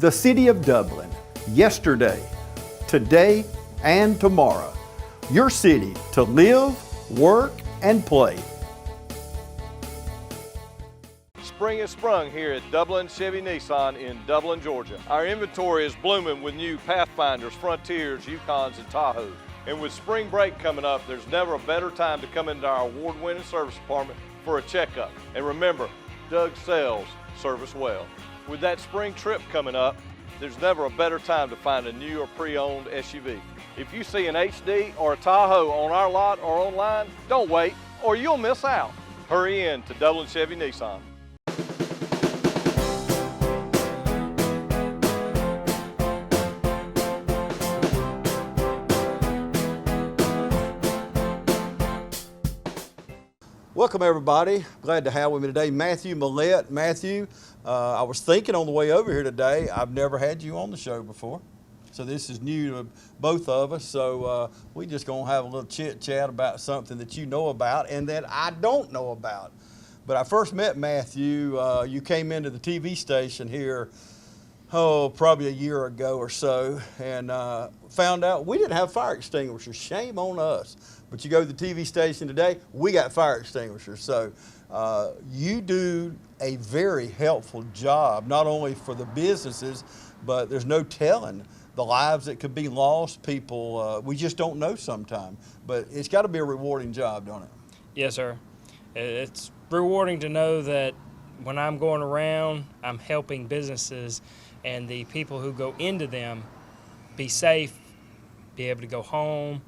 The City of Dublin, yesterday, today, and tomorrow. Your city to live, work, and play. Spring has sprung here at Dublin Chevy Nissan in Dublin, Georgia. Our inventory is blooming with new Pathfinders, Frontiers, Yukons, and Tahoes. And with spring break coming up, there's never a better time to come into our award-winning service department for a checkup. And remember, Doug sells service well. With that spring trip coming up, there's never a better time to find a new or pre-owned SUV. If you see an HD or a Tahoe on our lot or online, don't wait or you'll miss out. Hurry in to Dublin Chevy Nissan. Welcome everybody. Glad to have with me today Matthew Mallette. Matthew, I was thinking on the way over here today, I've never had you on the show before. So this is new to both of us. So we just gonna have a little chit chat about something that you know about and that I don't know about. But I first met Matthew, you came into the TV station here, probably a year ago or so, and found out we didn't have fire extinguishers. Shame on us. But you go to the TV station today, we got fire extinguishers. So you do a very helpful job, not only for the businesses, but there's no telling the lives that could be lost. People, we just don't know sometimes. But it's got to be a rewarding job, don't it? Yes, sir. It's rewarding to know that when I'm going around, I'm helping businesses and the people who go into them be safe, be able to go home.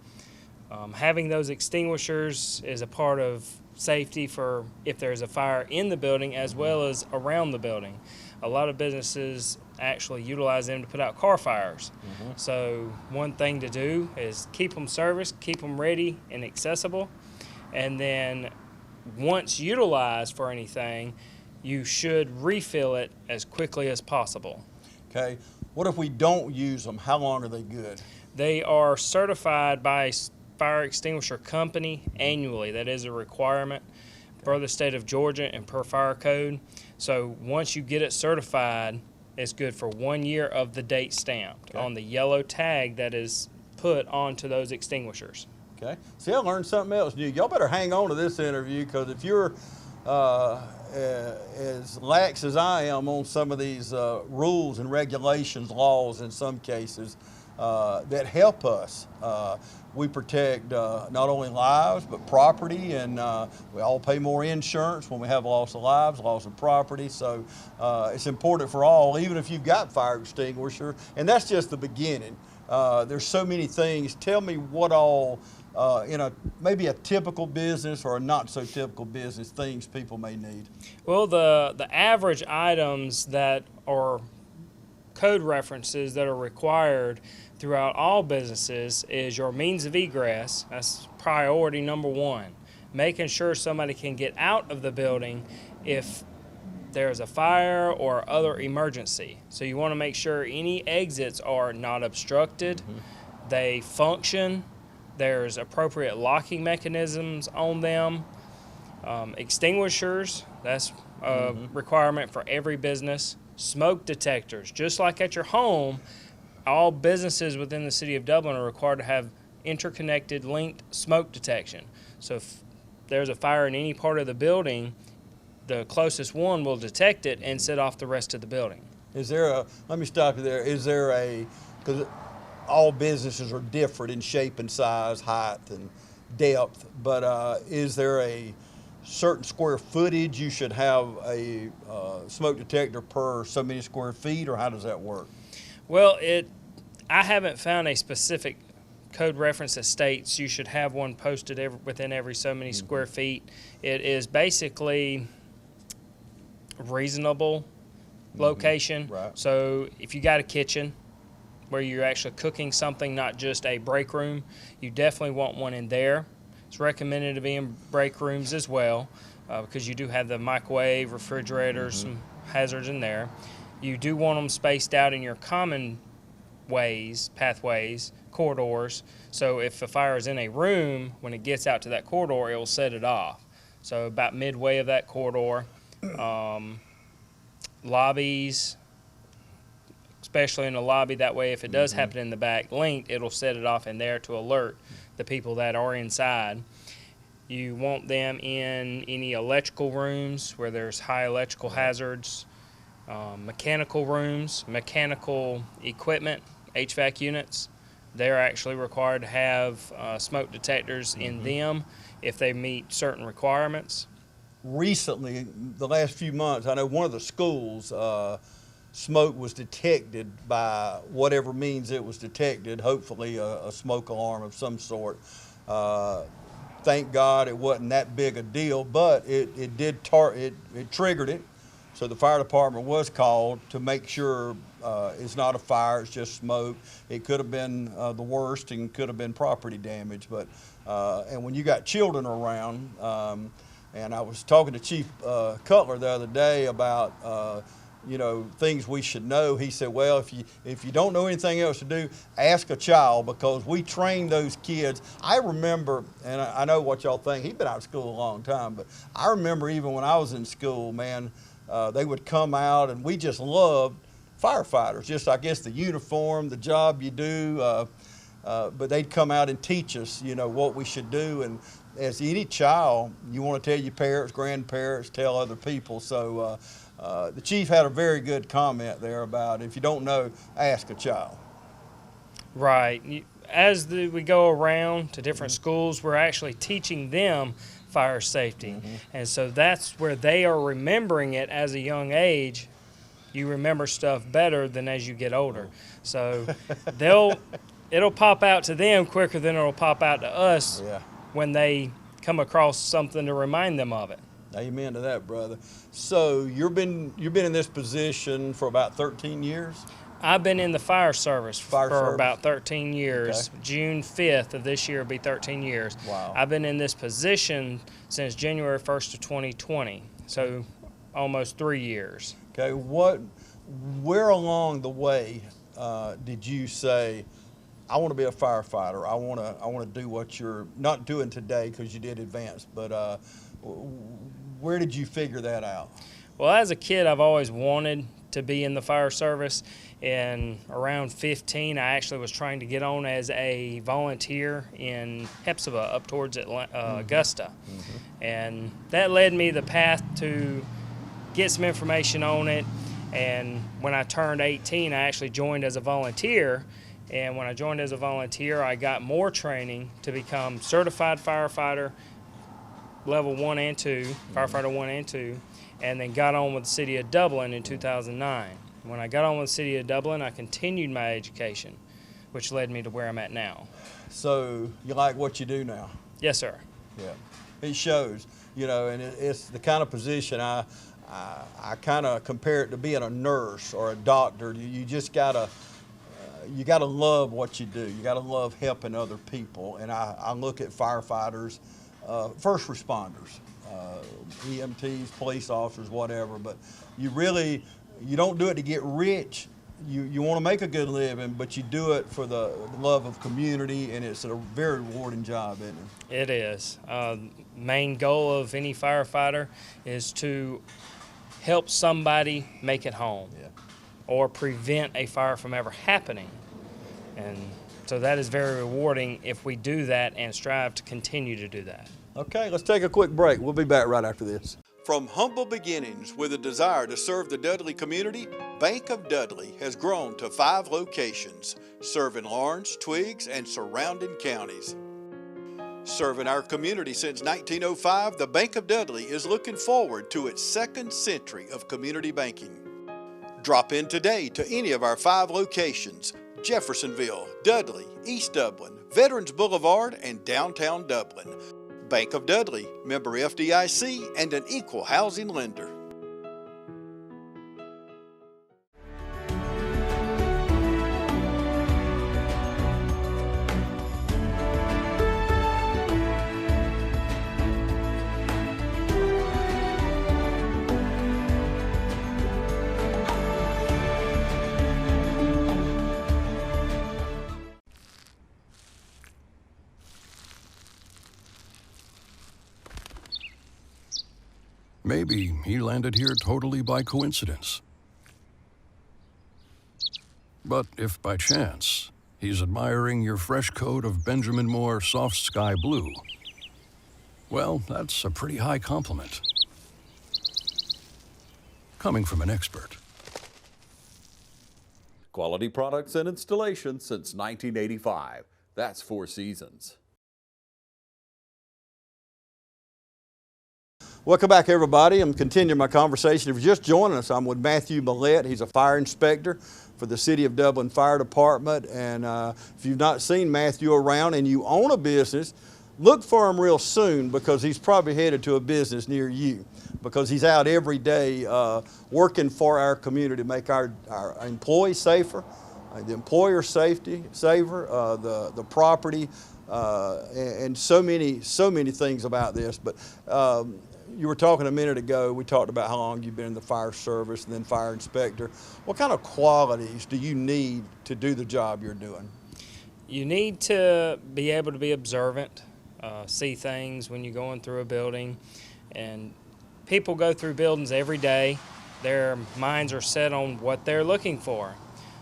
Having those extinguishers is a part of safety for if there's a fire in the building as well as around the building. A lot of businesses actually utilize them to put out car fires. So one thing to do is keep them serviced, keep them ready and accessible, and then once utilized for anything, you should refill it as quickly as possible. Okay. What if we don't use them? How long are they good? They are certified by a fire extinguisher company annually. That is a requirement for the state of Georgia and per fire code. So once you get it certified, it's good for 1 year of the date stamped on the yellow tag that is put onto those extinguishers. Okay. See, I learned something else new. Y'all better hang on to this interview, because if you're as lax as I am on some of these rules and regulations, laws in some cases, that help us. We protect not only lives, but property, and we all pay more insurance when we have loss of lives, loss of property. So it's important for all, even if you've got fire extinguisher, and that's just the beginning. There's so many things. Tell me what all, in maybe a typical business or a not so typical business, things people may need. Well, the average items that are code references that are required throughout all businesses is your means of egress. That's priority number one. Making sure somebody can get out of the building if there's a fire or other emergency. So you want to make sure any exits are not obstructed, they function, there's appropriate locking mechanisms on them. Extinguishers, that's a requirement for every business. Smoke detectors, just like at your home, all businesses within the city of Dublin are required to have interconnected, linked smoke detection. So if there's a fire in any part of the building, the closest one will detect it and set off the rest of the building. Is there let me stop you there, is there because all businesses are different in shape and size, height and depth, but is there a certain square footage you should have a smoke detector per so many square feet, or how does that work? Well, I haven't found a specific code reference that states you should have one posted within every so many square feet. It is basically reasonable location. Right. So if you got a kitchen where you're actually cooking something, not just a break room, you definitely want one in there. It's recommended to be in break rooms as well, because you do have the microwave, refrigerators, some hazards in there. You do want them spaced out in your common ways, pathways, corridors. So if a fire is in a room, when it gets out to that corridor, it will set it off. So about midway of that corridor, lobbies, especially in the lobby. That way, if it does happen in the back linked, it'll set it off in there to alert the people that are inside. You want them in any electrical rooms where there's high electrical hazards, mechanical rooms, mechanical equipment, HVAC units. They're actually required to have smoke detectors in them if they meet certain requirements. Recently, the last few months, I know one of the schools, smoke was detected by whatever means it was detected, hopefully a smoke alarm of some sort. Thank God it wasn't that big a deal, but it triggered it. So the fire department was called to make sure it's not a fire, it's just smoke. It could have been the worst and could have been property damage. But and when you got children around, and I was talking to Chief Cutler the other day about things we should know. He said, well, if you don't know anything else to do, ask a child, because we train those kids. I remember, and I know what y'all think, he's been out of school a long time, but I remember even when I was in school, man, they would come out, and we just loved firefighters, just I guess the uniform, the job you do, but they'd come out and teach us, what we should do. And as any child, you want to tell your parents, grandparents, tell other people. So the chief had a very good comment there about if you don't know, ask a child. Right. As we go around to different schools, we're actually teaching them fire safety. And so that's where they are remembering it as a young age. You remember stuff better than as you get older. So it'll pop out to them quicker than it'll pop out to us when they come across something to remind them of it. Amen to that, brother. So you've been in this position for about 13 years? I've been in the fire service for about 13 years. Okay. June 5th of this year will be 13 years. Wow. I've been in this position since January 1st of 2020, so almost 3 years. Okay, where along the way did you say, I want to be a firefighter, I want to do what you're not doing today because you did advanced, but where did you figure that out? Well, as a kid, I've always wanted to be in the fire service. And around 15, I actually was trying to get on as a volunteer in Hepzibah up towards Augusta. And that led me the path to get some information on it. And when I turned 18, I actually joined as a volunteer. And when I joined as a volunteer, I got more training to become certified firefighter, level 1 and 2, firefighter 1 and 2, and then got on with the city of Dublin in 2009. When I got on with the city of Dublin, I continued my education, which led me to where I'm at now. So you like what you do now? Yes, sir. Yeah, it shows, and it's the kind of position I kind of compare it to being a nurse or a doctor. You just gotta love what you do. You gotta love helping other people. And I look at firefighters, first responders, EMTs, police officers, whatever. But you don't do it to get rich. You want to make a good living, but you do it for the love of community, and it's a very rewarding job, isn't it? It is. Main goal of any firefighter is to help somebody make it home, or prevent a fire from ever happening. And so that is very rewarding if we do that and strive to continue to do that. Okay, let's take a quick break. We'll be back right after this. From humble beginnings with a desire to serve the Dudley community, Bank of Dudley has grown to 5 locations, serving Lawrence, Twiggs, and surrounding counties. Serving our community since 1905, the Bank of Dudley is looking forward to its 2nd century of community banking. Drop in today to any of our 5 locations: Jeffersonville, Dudley, East Dublin, Veterans Boulevard, and downtown Dublin. Bank of Dudley, member FDIC, and an equal housing lender. Maybe he landed here totally by coincidence. But if by chance he's admiring your fresh coat of Benjamin Moore soft sky blue, well, that's a pretty high compliment. Coming from an expert. Quality products and installation since 1985. That's Four Seasons. Welcome back, everybody. I'm continuing my conversation. If you're just joining us, I'm with Matthew Mallette. He's a fire inspector for the City of Dublin Fire Department. And if you've not seen Matthew around and you own a business, look for him real soon, because he's probably headed to a business near you, because he's out every day working for our community to make our employees safer, the employer safer, the property, and so many things about this. But you were talking a minute ago, we talked about how long you've been in the fire service and then fire inspector. What kind of qualities do you need to do the job you're doing? You need to be able to be observant, see things when you're going through a building. And people go through buildings every day. Their minds are set on what they're looking for.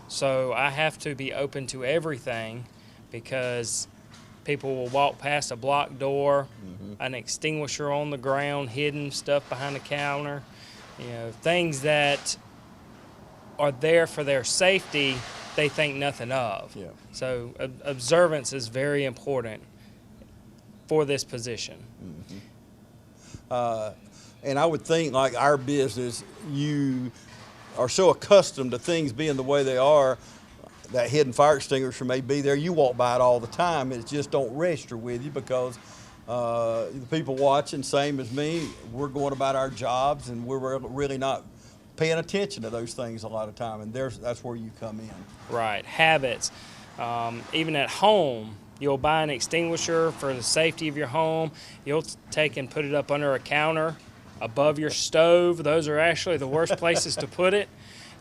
So I have to be open to everything, because people will walk past a blocked door, an extinguisher on the ground, hidden stuff behind the counter, things that are there for their safety, they think nothing of. Yeah. So observance is very important for this position. And I would think, like our business, you are so accustomed to things being the way they are. That hidden fire extinguisher may be there. You walk by it all the time. It just don't register with you, because the people watching, same as me, we're going about our jobs and we're really not paying attention to those things a lot of time. And that's where you come in. Right. Habits. Even at home, you'll buy an extinguisher for the safety of your home. You'll take and put it up under a counter, above your stove. Those are actually the worst places to put it.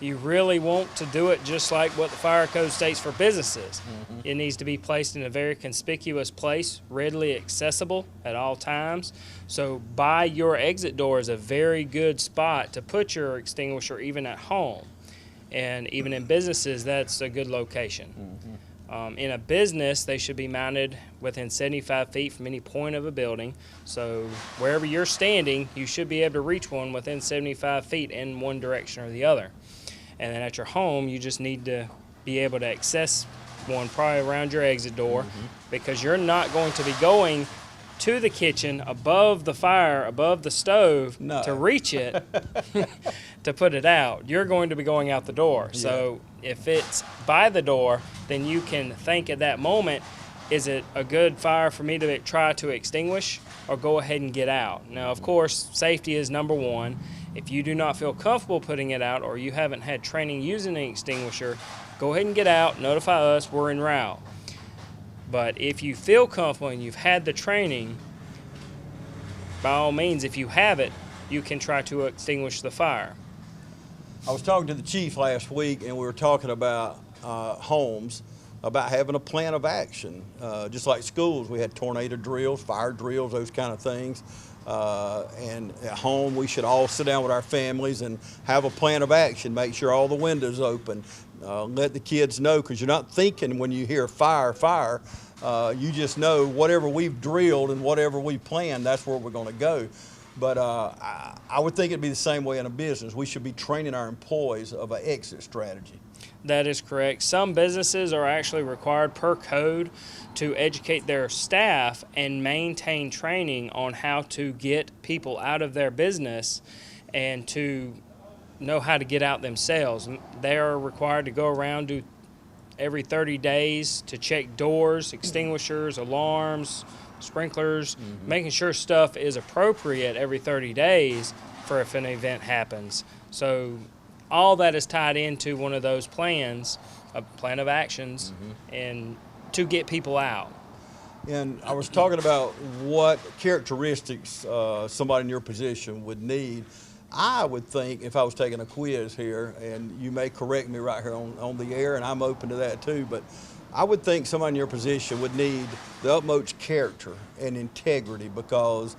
You really want to do it just like what the fire code states for businesses. It needs to be placed in a very conspicuous place, readily accessible at all times. So by your exit door is a very good spot to put your extinguisher, even at home. And even in businesses, that's a good location. In a business, they should be mounted within 75 feet from any point of a building. So wherever you're standing, you should be able to reach one within 75 feet in one direction or the other. And then at your home, you just need to be able to access one probably around your exit door, because you're not going to be going to the kitchen above the fire, above the stove to reach it to put it out. You're going to be going out the door. Yeah. So if it's by the door, then you can think at that moment, is it a good fire for me to try to extinguish, or go ahead and get out? Now, of course, safety is number one. If you do not feel comfortable putting it out, or you haven't had training using an extinguisher, go ahead and get out, notify us, we're en route. But if you feel comfortable and you've had the training, by all means, if you have it, you can try to extinguish the fire. I was talking to the chief last week, and we were talking about homes, about having a plan of action. Just like schools, we had tornado drills, fire drills, those kind of things. And at home, we should all sit down with our families and have a plan of action, make sure all the windows open, let the kids know, because you're not thinking when you hear fire, you just know whatever we've drilled and whatever we planned, that's where we're going to go. But I would think it'd be the same way in a business. We should be training our employees of an exit strategy. That is correct. Some businesses are actually required per code to educate their staff and maintain training on how to get people out of their business and to know how to get out themselves. They are required to go around, do every 30 days to check doors, extinguishers, alarms, sprinklers, making sure stuff is appropriate every 30 days for if an event happens. So all that is tied into one of those plans, a plan of actions, and to get people out. And I was talking about what characteristics somebody in your position would need. I would think, if I was taking a quiz here, and you may correct me right here on the air, and I'm open to that too, but I would think somebody in your position would need the utmost character and integrity, because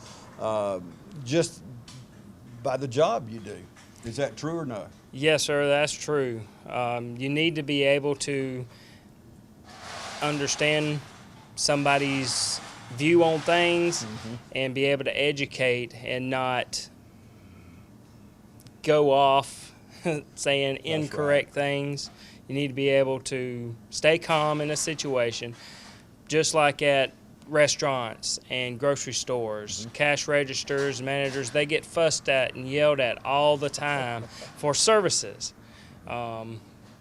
just by the job you do. Is that true or no? Yes, sir, that's true. You need to be able to understand somebody's view on things and be able to educate and not go off saying incorrect things. You need to be able to stay calm in a situation, just like at restaurants and grocery stores, cash registers, managers, they get fussed at and yelled at all the time for services.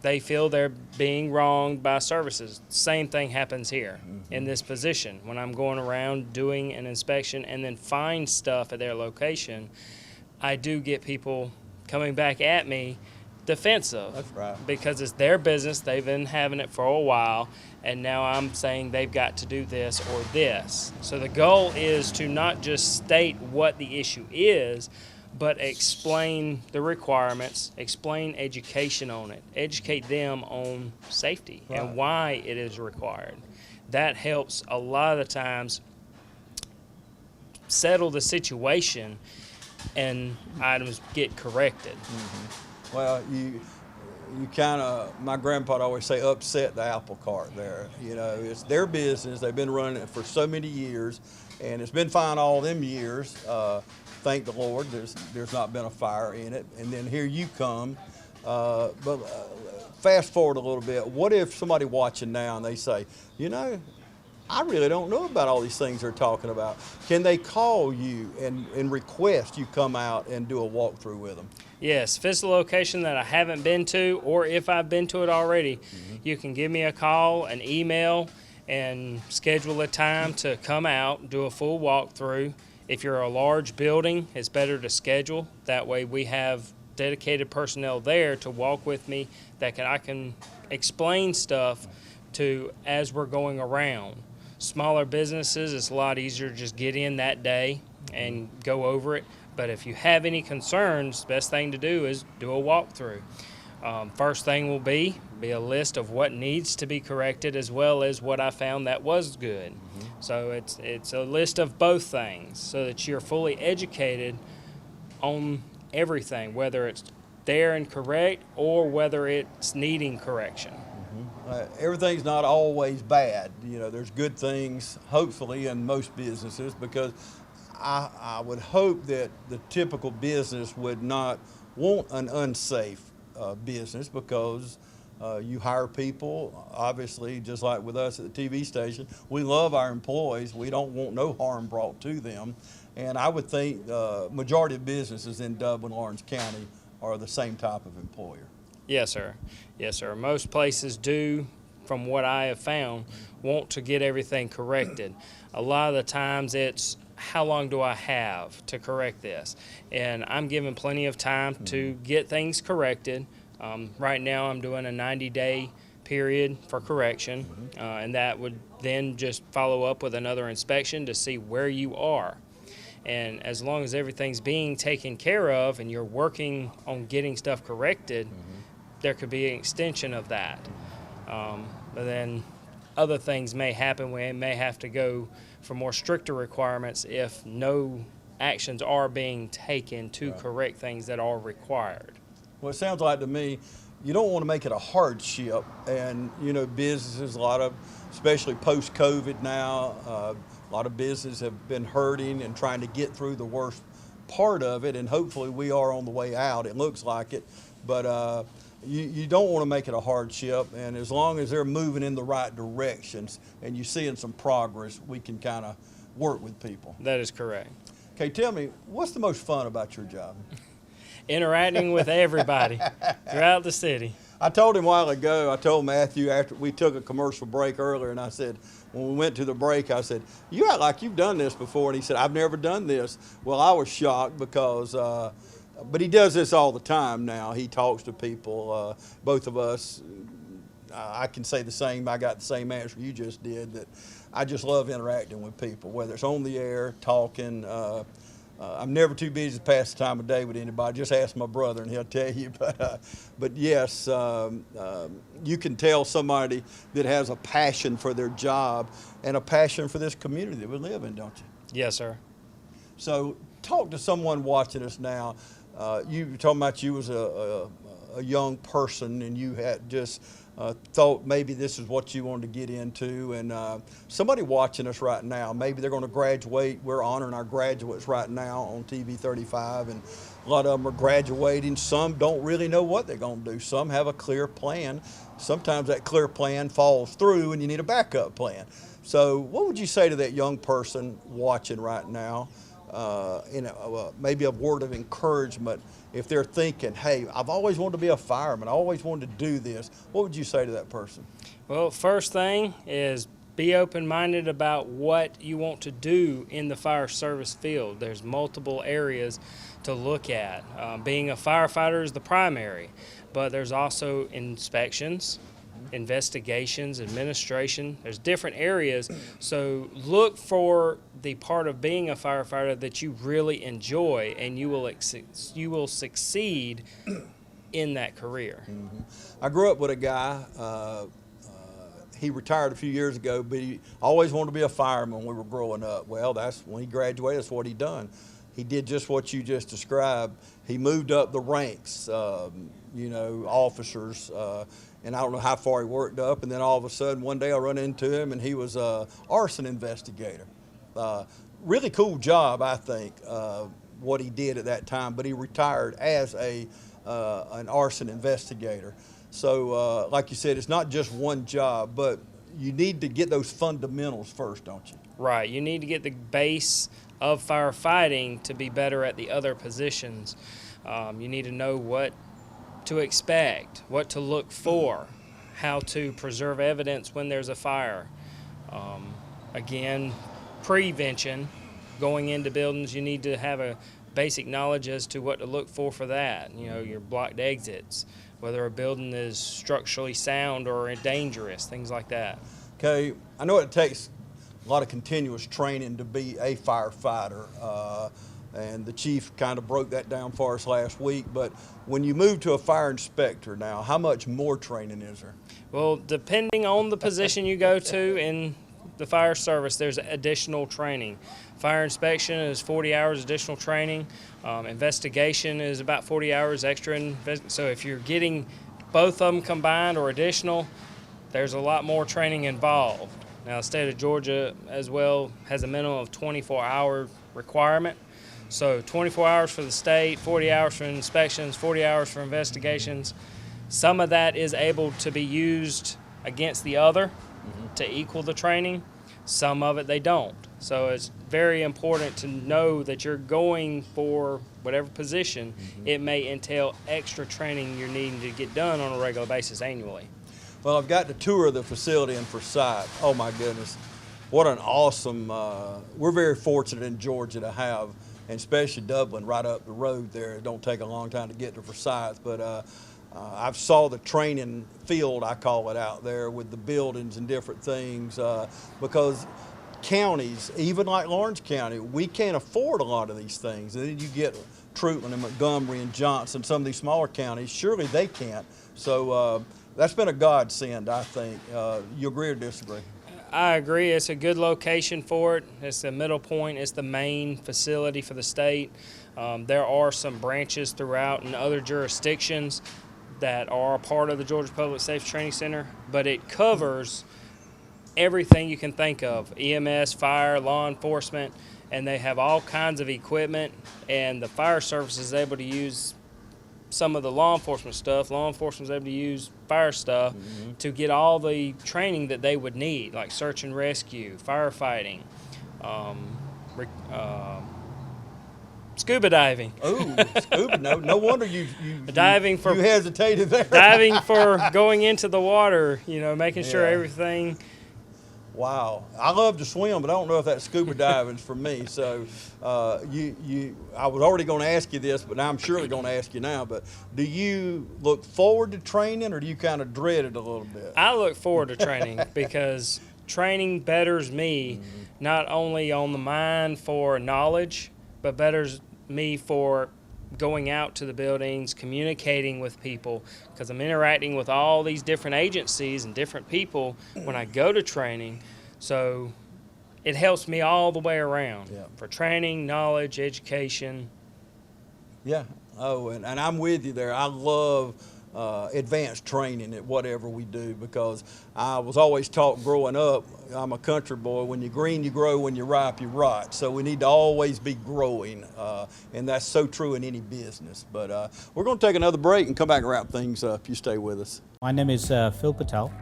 They feel they're being wronged by services. Same thing happens here in this position. When I'm going around doing an inspection and then find stuff at their location, I do get people coming back at me defensive. That's right. Because it's their business, they've been having it for a while, and now I'm saying they've got to do this or this. So the goal is to not just state what the issue is, but explain the requirements, explain education on it, educate them on safety and why it is required. That helps a lot of the times settle the situation and items get corrected. Well, you kind of, my grandpa would always say, upset the apple cart there. You know, it's their business. They've been running it for so many years, and it's been fine all them years. Thank the Lord, there's not been a fire in it. And then here you come. But fast forward a little bit. What if somebody watching now and they say, you know, I really don't know about all these things they're talking about. Can they call you and request you come out and do a walkthrough with them? Yes, if it's a location that I haven't been to, or if I've been to it already, you can give me a call, an email, and schedule a time to come out, do a full walkthrough. If you're a large building, it's better to schedule. That way we have dedicated personnel there to walk with me that I can explain stuff to as we're going around. Smaller businesses, it's a lot easier to just get in that day and go over it. But if you have any concerns, the best thing to do is do a walkthrough. First thing will be a list of what needs to be corrected as well as what I found that was good. So it's a list of both things so that you're fully educated on everything, whether it's there and correct or whether it's needing correction. Everything's not always bad. You know, there's good things, hopefully, in most businesses, because I would hope that the typical business would not want an unsafe business, because you hire people, obviously, just like with us at the TV station. We love our employees. We don't want no harm brought to them. And I would think majority of businesses in Dublin, Lawrence County are the same type of employer. Yes, sir. Yes, sir. Most places do, from what I have found, want to get everything corrected. A lot of the times it's, how long do I have to correct this? And I'm given plenty of time to get things corrected. Right now I'm doing a 90-day period for correction, and that would then just follow up with another inspection to see where you are. And as long as everything's being taken care of and you're working on getting stuff corrected, there could be an extension of that. But then other things may happen. We may have to go for more stricter requirements if no actions are being taken to correct things that are required. Well, it sounds like to me, you don't want to make it a hardship. And, you know, businesses, a lot of, especially post-COVID now, a lot of businesses have been hurting and trying to get through the worst part of it. And hopefully we are on the way out. It looks like it. But you don't want to make it a hardship. And as long as they're moving in the right directions and you're seeing some progress, we can kind of work with people. That is correct. Okay, tell me, what's the most fun about your job? Interacting with everybody throughout the city. I told him a while ago, I told Matthew after we took a commercial break earlier, and I said, when we went to the break, I said, you act like you've done this before. And he said, I've never done this. Well, I was shocked because, but he does this all the time now. He talks to people, both of us. I can say the same, I got the same answer you just did, that I just love interacting with people, whether it's on the air, talking. I'm never too busy to pass the time of day with anybody. Just ask my brother and he'll tell you. But yes, you can tell somebody that has a passion for their job and a passion for this community that we live in, don't you? Yes, sir. So talk to someone watching us now You were talking about you was a young person and you had just thought maybe this is what you wanted to get into, and somebody watching us right now, maybe they're going to graduate. We're honoring our graduates right now on TV 35, and a lot of them are graduating. Some don't really know what they're going to do. Some have a clear plan. Sometimes that clear plan falls through and you need a backup plan. So what would you say to that young person watching right now, maybe a word of encouragement if they're thinking, hey, I've always wanted to be a fireman, I always wanted to do this? What would you say to that person? Well, first thing is be open-minded about what you want to do in the fire service field. There's multiple areas to look at. Being a firefighter is the primary, but there's also inspections, investigations, administration. There's different areas. So look for the part of being a firefighter that you really enjoy, and you will succeed in that career. Mm-hmm. I grew up with a guy, he retired a few years ago, but he always wanted to be a fireman when we were growing up. Well, that's when he graduated, that's what he done. He did just what you just described. He moved up the ranks, officers, and I don't know how far he worked up, and then all of a sudden one day I run into him and he was an arson investigator. Really cool job, I think, what he did at that time, but he retired as an arson investigator. So like you said, it's not just one job, but you need to get those fundamentals first, don't you? Right, you need to get the base of firefighting to be better at the other positions. You need to know what to expect, what to look for, how to preserve evidence when there's a fire. Again, prevention, going into buildings, you need to have a basic knowledge as to what to look for that. You know, your blocked exits, whether a building is structurally sound or dangerous, things like that. Okay, I know it takes a lot of continuous training to be a firefighter, and the chief kind of broke that down for us last week, but when you move to a fire inspector now, how much more training is there? Well, depending on the position you go to in the fire service, there's additional training. Fire inspection is 40 hours additional training. Investigation is about 40 hours extra. So if you're getting both of them combined or additional, there's a lot more training involved. Now, the state of Georgia as well has a minimum of 24-hour requirement. So 24 hours for the state, 40 hours for inspections, 40 hours for investigations. Some of that is able to be used against the other to equal the training. Some of it they don't. So it's very important to know that you're going for whatever position. It may entail extra training you're needing to get done on a regular basis annually. Well, I've got to tour the facility in Forsyth. Oh my goodness, what an awesome, we're very fortunate in Georgia to have, and especially Dublin right up the road there. It don't take a long time to get to Forsyth, but I've saw the training field, I call it, out there with the buildings and different things, because counties, even like Lawrence County, we can't afford a lot of these things. And then you get Truitland and Montgomery and Johnson, some of these smaller counties, surely they can't. So that's been a godsend, I think. You agree or disagree? I agree. It's a good location for it. It's the middle point. It's the main facility for the state. There are some branches throughout in other jurisdictions that are a part of the Georgia Public Safety Training Center, but it covers everything you can think of: EMS, fire, law enforcement, and they have all kinds of equipment, and the fire service is able to use some of the law enforcement stuff. Law enforcement is able to use fire stuff to get all the training that they would need, like search and rescue, firefighting, scuba diving. Oh, scuba! No wonder you hesitated there. Diving for going into the water. You know, making sure everything. Wow, I love to swim, but I don't know if that scuba diving's for me. So, I was already going to ask you this, but now I'm surely going to ask you now. But do you look forward to training, or do you kind of dread it a little bit? I look forward to training because training betters me not only on the mind for knowledge, but betters me for going out to the buildings, communicating with people, because I'm interacting with all these different agencies and different people when I go to training. So it helps me all the way around for training, knowledge, education. Yeah, Oh, and I'm with you there. I love advanced training at whatever we do, because I was always taught growing up, I'm a country boy, when you're green you grow, when you're ripe you rot. So we need to always be growing, and that's so true in any business. But we're going to take another break and come back and wrap things up. You stay with us. My name is Phil Patel.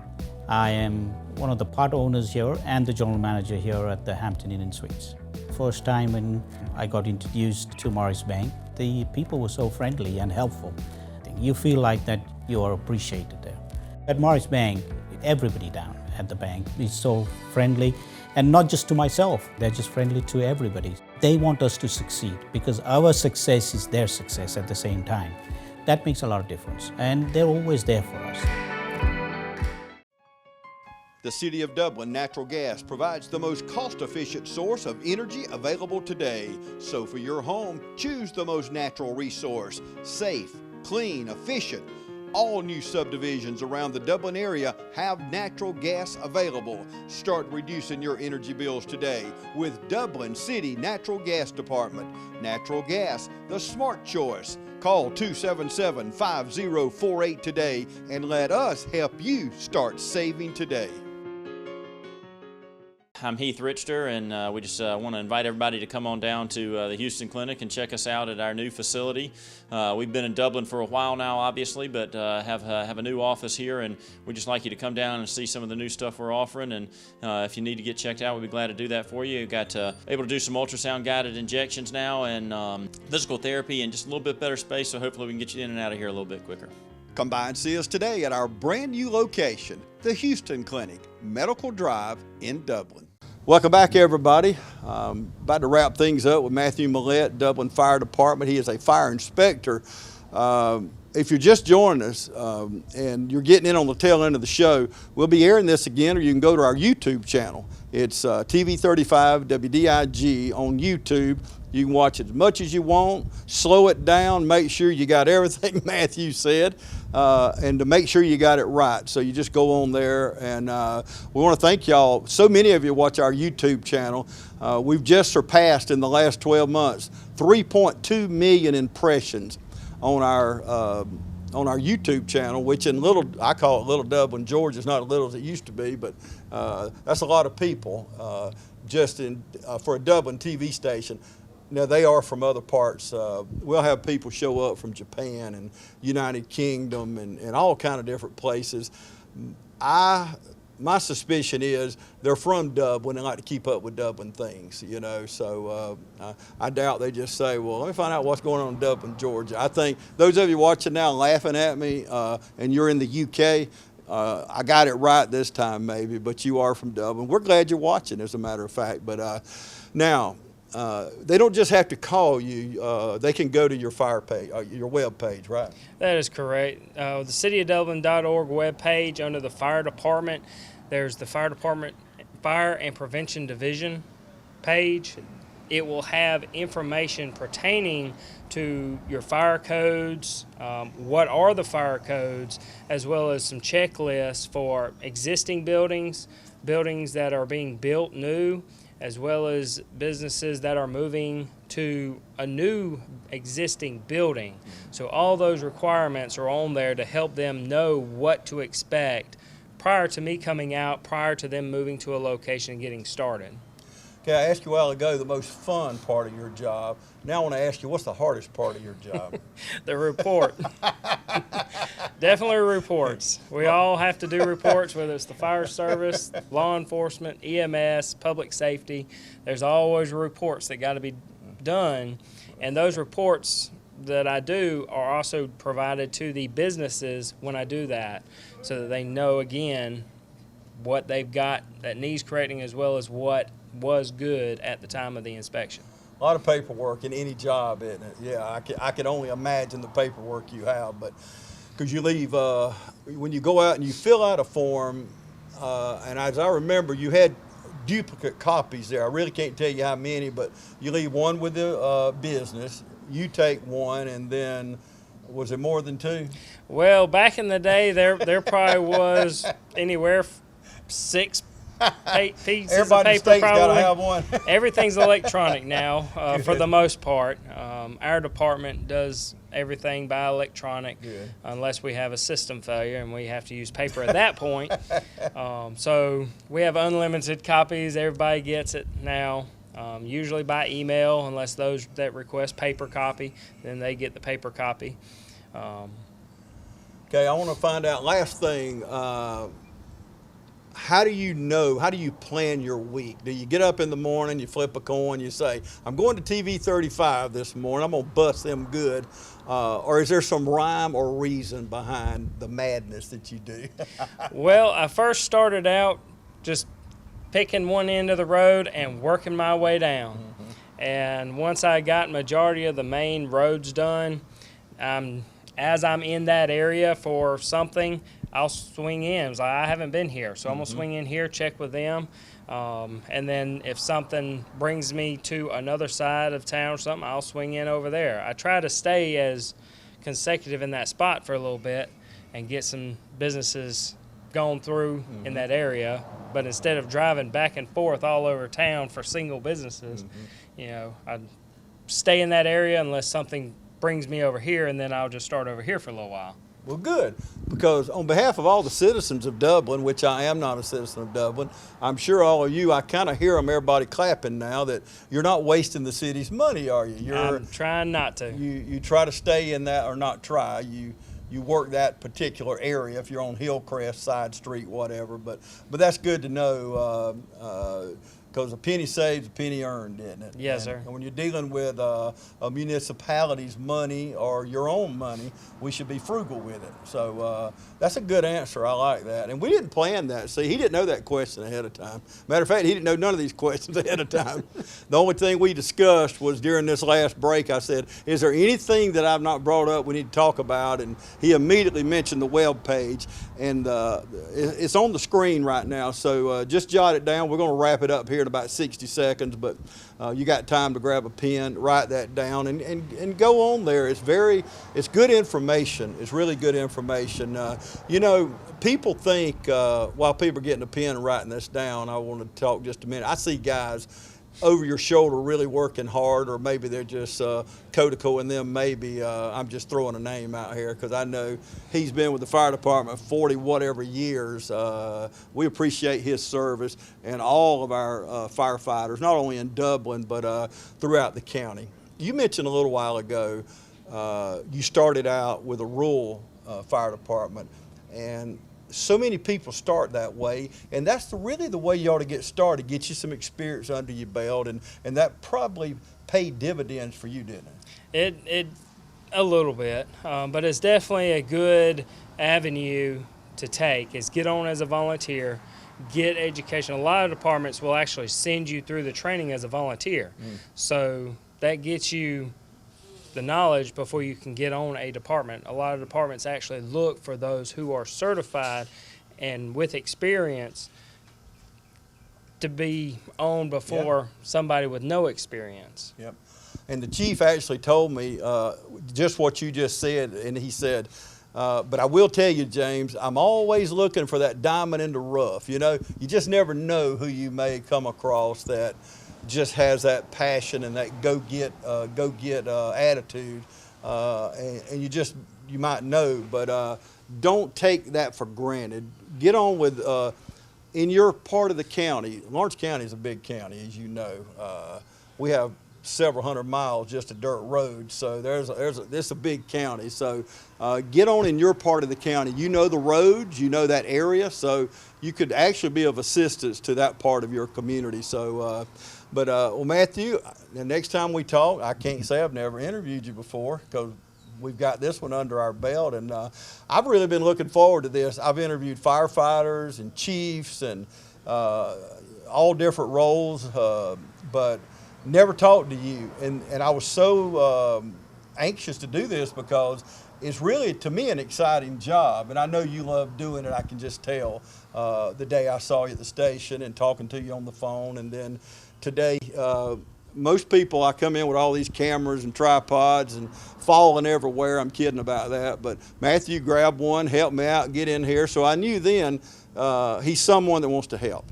I am one of the part owners here and the general manager here at the Hampton Inn & Suites. First time when I got introduced to Morris Bank, the people were so friendly and helpful. You feel like that you are appreciated there. At Morris Bank, everybody down at the bank is so friendly, and not just to myself, they're just friendly to everybody. They want us to succeed because our success is their success at the same time. That makes a lot of difference, and they're always there for us. The City of Dublin Natural Gas provides the most cost-efficient source of energy available today. So for your home, choose the most natural resource. Safe, clean, efficient. All new subdivisions around the Dublin area have natural gas available. Start reducing your energy bills today with Dublin City Natural Gas Department. Natural gas, the smart choice. Call 277-5048 today and let us help you start saving today. I'm Heath Richter, and we just want to invite everybody to come on down to the Houston Clinic and check us out at our new facility. We've been in Dublin for a while now, obviously, but have a new office here, and we'd just like you to come down and see some of the new stuff we're offering. And if you need to get checked out, we'd be glad to do that for you. We've got able to do some ultrasound guided injections now, and physical therapy, and just a little bit better space, so hopefully we can get you in and out of here a little bit quicker. Come by and see us today at our brand new location, the Houston Clinic, Medical Drive in Dublin. Welcome back, everybody. About to wrap things up with Matthew Mallette, Dublin Fire Department. He is a fire inspector. If you're just joining us and you're getting in on the tail end of the show, we'll be airing this again, or you can go to our YouTube channel. It's TV35 WDIG on YouTube. You can watch it as much as you want, slow it down, make sure you got everything Matthew said, and to make sure you got it right. So you just go on there, and we want to thank y'all. So many of you watch our YouTube channel. We've just surpassed in the last 12 months 3.2 million impressions on our YouTube channel, which in I call it Little Dublin, Georgia. It's not as little as it used to be, but that's a lot of people just for a Dublin TV station. Now, they are from other parts. We'll have people show up from Japan and United Kingdom and all kind of different places. My suspicion is they're from Dublin and like to keep up with Dublin things, you know. So I doubt they just say, well, let me find out what's going on in Dublin, Georgia. I think those of you watching now laughing at me and you're in the UK, I got it right this time maybe, but you are from Dublin. We're glad you're watching, as a matter of fact. But now, they don't just have to call you, they can go to your fire page, your web page, right? That is correct. The cityofdublin.org webpage, under the fire department, there's the fire department fire and prevention division page. It will have information pertaining to your fire codes, what are the fire codes, as well as some checklists for existing buildings, buildings that are being built new, as well as businesses that are moving to a new existing building. So all those requirements are on there to help them know what to expect prior to me coming out, prior to them moving to a location and getting started. Okay, I asked you a while ago the most fun part of your job. Now I want to ask you, what's the hardest part of your job? The report. Definitely reports. We all have to do reports, whether it's the fire service, law enforcement, EMS, public safety. There's always reports that got to be done, and those reports that I do are also provided to the businesses when I do that, so that they know, again, what they've got that needs correcting, as well as what was good at the time of the inspection. A lot of paperwork in any job, isn't it? Yeah, I can only imagine the paperwork you have, but because you leave, when you go out and you fill out a form, and as I remember, you had duplicate copies there. I really can't tell you how many, but you leave one with the business, you take one, and then was it more than two? Well, back in the day, there probably was anywhere 6 pieces Everybody of in the paper state's got to probably. have one. Everything's electronic now for the most part. Our department does everything by electronic unless we have a system failure and we have to use paper at that point. So we have unlimited copies. Everybody gets it now. Usually by email, unless those that request paper copy, then they get the paper copy. Okay, I want to find out, last thing, how do you plan your week? Do you get up in the morning, you flip a coin, you say, I'm going to TV 35 this morning, I'm going to bust them good, or is there some rhyme or reason behind the madness that you do? Well, I first started out just picking one end of the road and working my way down. And once I got majority of the main roads done, as I'm in that area for something, I'll swing in. It's like, I haven't been here, so I'm going to swing in here, check with them. And then if something brings me to another side of town or something, I'll swing in over there. I try to stay as consecutive in that spot for a little bit and get some businesses going through in that area. But instead of driving back and forth all over town for single businesses, you know, I stay in that area unless something brings me over here, and then I'll just start over here for a little while. Well, good, because on behalf of all the citizens of Dublin, which I am not a citizen of Dublin, I'm sure all of you, I kind of hear them, everybody clapping now, that you're not wasting the city's money, are you? I'm trying not to. You try to stay in that, or not try, you work that particular area if you're on Hillcrest, side street, whatever, but that's good to know, because a penny saved, a penny earned, isn't it? Yes, sir. And when you're dealing with a municipality's money or your own money, we should be frugal with it. So that's a good answer. I like that. And we didn't plan that. See, he didn't know that question ahead of time. Matter of fact, he didn't know none of these questions ahead of time. The only thing we discussed was during this last break, I said, is there anything that I've not brought up we need to talk about? And he immediately mentioned the web page. And it's on the screen right now, so just jot it down. We're going to wrap it up here in about 60 seconds, but you got time to grab a pen, write that down, and go on there. It's good information. It's really good information. You know, people think, while people are getting a pen and writing this down, I want to talk just a minute. I see guys over your shoulder really working hard, or maybe they're just Cotico and them, maybe I'm just throwing a name out here because I know he's been with the fire department 40 whatever years. We appreciate his service and all of our firefighters, not only in Dublin but throughout the county. You mentioned a little while ago you started out with a rural fire department, and so many people start that way, and that's really the way you ought to get started, get you some experience under your belt, and that probably paid dividends for you, didn't it? It a little bit, but it's definitely a good avenue to take, is get on as a volunteer, get education. A lot of departments will actually send you through the training as a volunteer. So that gets you the knowledge before you can get on a department. A lot of departments actually look for those who are certified and with experience to be on before somebody with no experience. Yep. And the chief actually told me just what you just said, and he said, but I will tell you, James, I'm always looking for that diamond in the rough. You know, you just never know who you may come across that just has that passion and that go get attitude, and you might know, but don't take that for granted. Get on with in your part of the county. Lawrence County is a big county, as you know. We have several hundred miles just a dirt road, so this is a big county. So get on in your part of the county. You know the roads, you know that area, so you could actually be of assistance to that part of your community. So. Well, Matthew, the next time we talk, I can't say I've never interviewed you before because we've got this one under our belt, and I've really been looking forward to this. I've interviewed firefighters and chiefs and all different roles, but never talked to you. And I was so anxious to do this because it's really, to me, an exciting job, and I know you love doing it. I can just tell the day I saw you at the station and talking to you on the phone, and then today, most people, I come in with all these cameras and tripods and falling everywhere. I'm kidding about that. But Matthew grabbed one, helped me out, get in here. So I knew then he's someone that wants to help.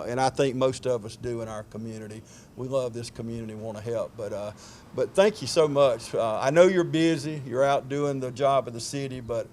and I think most of us do in our community. We love this community, want to help, but thank you so much. I know you're busy, you're out doing the job of the city, but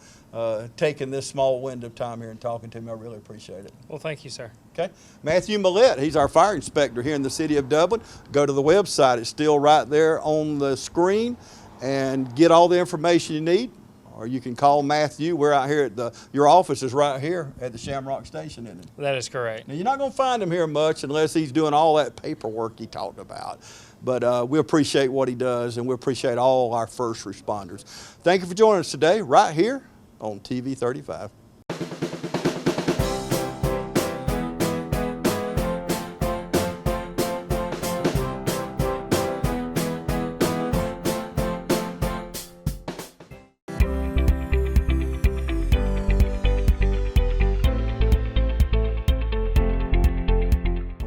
taking this small window of time here and talking to me, I really appreciate it. Well, thank you, sir. Okay, Matthew Mallette, he's our fire inspector here in the city of Dublin. Go to the website, it's still right there on the screen, and get all the information you need. Or you can call Matthew. We're out here at your office is right here at the Shamrock Station, isn't it? That is correct. Now, you're not going to find him here much unless he's doing all that paperwork he talked about. But we appreciate what he does, and we appreciate all our first responders. Thank you for joining us today right here on TV 35.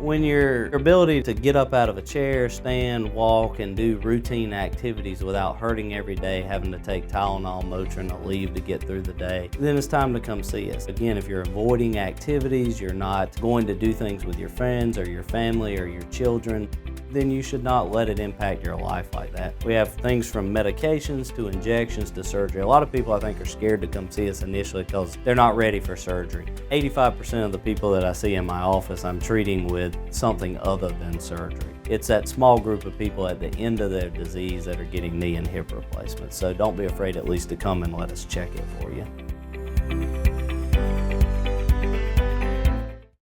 When your ability to get up out of a chair, stand, walk, and do routine activities without hurting every day, having to take Tylenol, Motrin, or leave to get through the day, then it's time to come see us. Again, if you're avoiding activities, you're not going to do things with your friends or your family or your children, then you should not let it impact your life like that. We have things from medications to injections to surgery. A lot of people, I think, are scared to come see us initially because they're not ready for surgery. 85% of the people that I see in my office, I'm treating with something other than surgery. It's that small group of people at the end of their disease that are getting knee and hip replacements. So don't be afraid at least to come and let us check it for you.